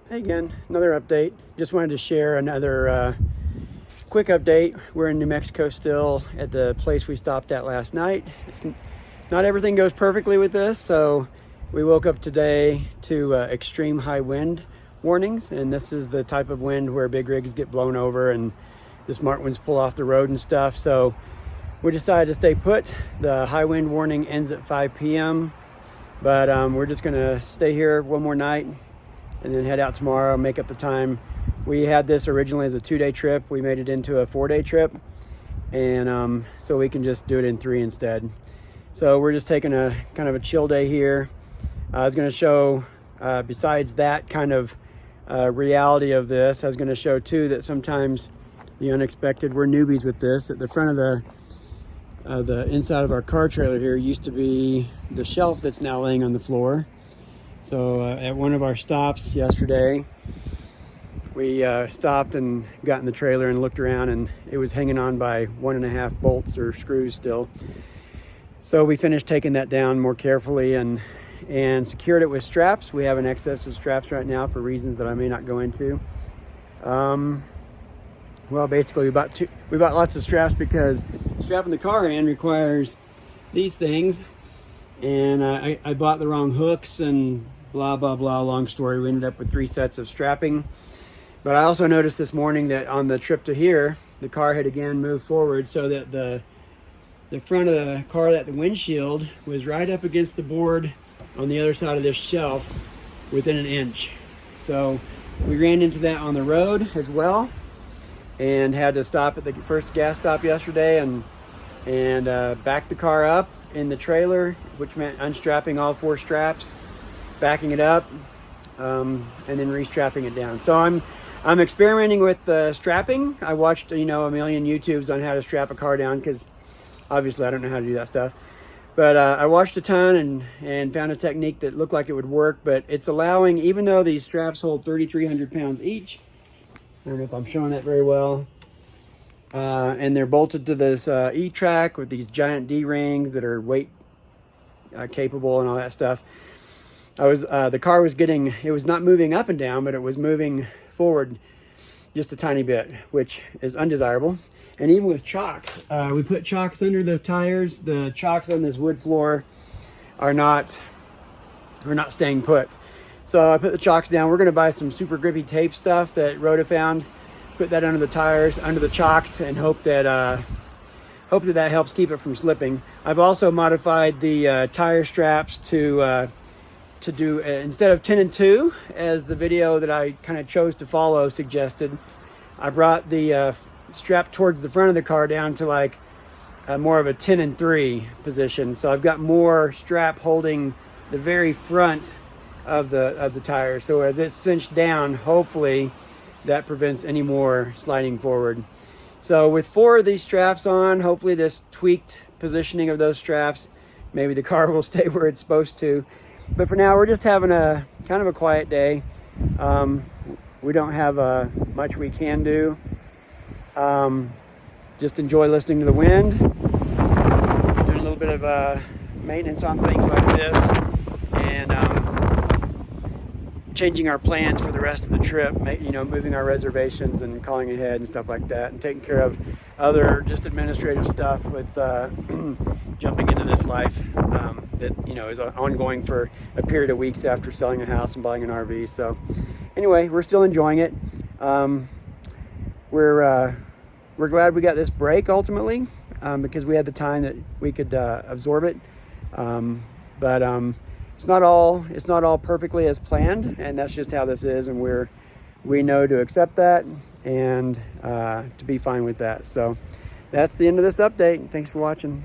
Hey again, another update. Just wanted to share another quick update. We're in New Mexico still at the place we stopped at last night. Not everything goes perfectly with this, so we woke up today to extreme high wind warnings, and this is the type of wind where big rigs get blown over and the smart ones pull off the road and stuff. So we decided to stay put. The high wind warning ends at 5 p.m., but we're just gonna stay here one more night and then head out tomorrow, make up the time. We had this originally as a 2-day trip. We made it into a 4-day trip, and so we can just do it in 3 instead. So we're just taking a kind of a chill day here. I was going to show, besides that kind of reality of this, I was going to show too that sometimes the unexpected, we're newbies with this. At the front of the inside of our car trailer here used to be the shelf that's now laying on the floor. So at one of our stops yesterday, we stopped and got in the trailer and looked around, and it was hanging on by 1.5 bolts or screws still. So we finished taking that down more carefully and secured it with straps. We have an excess of straps right now for reasons that I may not go into. Well, basically we bought lots of straps because strapping the car in requires these things, and I bought the wrong hooks and blah blah blah, long story. We ended up with 3 sets of strapping. But I also noticed this morning that on the trip to here, the car had again moved forward so that the front of the car, that the windshield was right up against the board on the other side of this shelf within 1 inch. So we ran into that on the road as well and had to stop at the first gas stop yesterday and back the car up in the trailer, which meant unstrapping all 4 straps, backing it up, and then restrapping it down. So I'm experimenting with strapping. I watched a million YouTubes on how to strap a car down because obviously I don't know how to do that stuff. But I watched a ton and found a technique that looked like it would work, but it's allowing, even though these straps hold 3,300 pounds each, I don't know if I'm showing that very well, and they're bolted to this E-track with these giant D-rings that are weight capable and all that stuff. The car was it was not moving up and down, but it was moving forward just a tiny bit, which is undesirable. And even with chocks, we put chocks under the tires. The chocks on this wood floor are not staying put. So I put the chocks down. We're going to buy some super grippy tape stuff that Rhoda found, put that under the tires, under the chocks, and hope that helps keep it from slipping. I've also modified the tire straps to do, instead of 10 and 2, as the video that I kind of chose to follow suggested, I brought the strap towards the front of the car down to like more of a 10 and 3 position. So I've got more strap holding the very front of the tire. So as it's cinched down, hopefully that prevents any more sliding forward. So with 4 of these straps on, hopefully this tweaked positioning of those straps, maybe the car will stay where it's supposed to. But for now, we're just having a kind of a quiet day. We don't have much we can do. Just enjoy listening to the wind, doing a little bit of maintenance on things like this, and changing our plans for the rest of the trip, moving our reservations and calling ahead and stuff like that, and taking care of other just administrative stuff with jumping into this life that is ongoing for a period of weeks after selling a house and buying an RV. So anyway, we're still enjoying it. We're glad we got this break ultimately, because we had the time that we could absorb it. But it's not all perfectly as planned, and that's just how this is, and we know to accept that and to be fine with that. So that's the end of this update. Thanks for watching.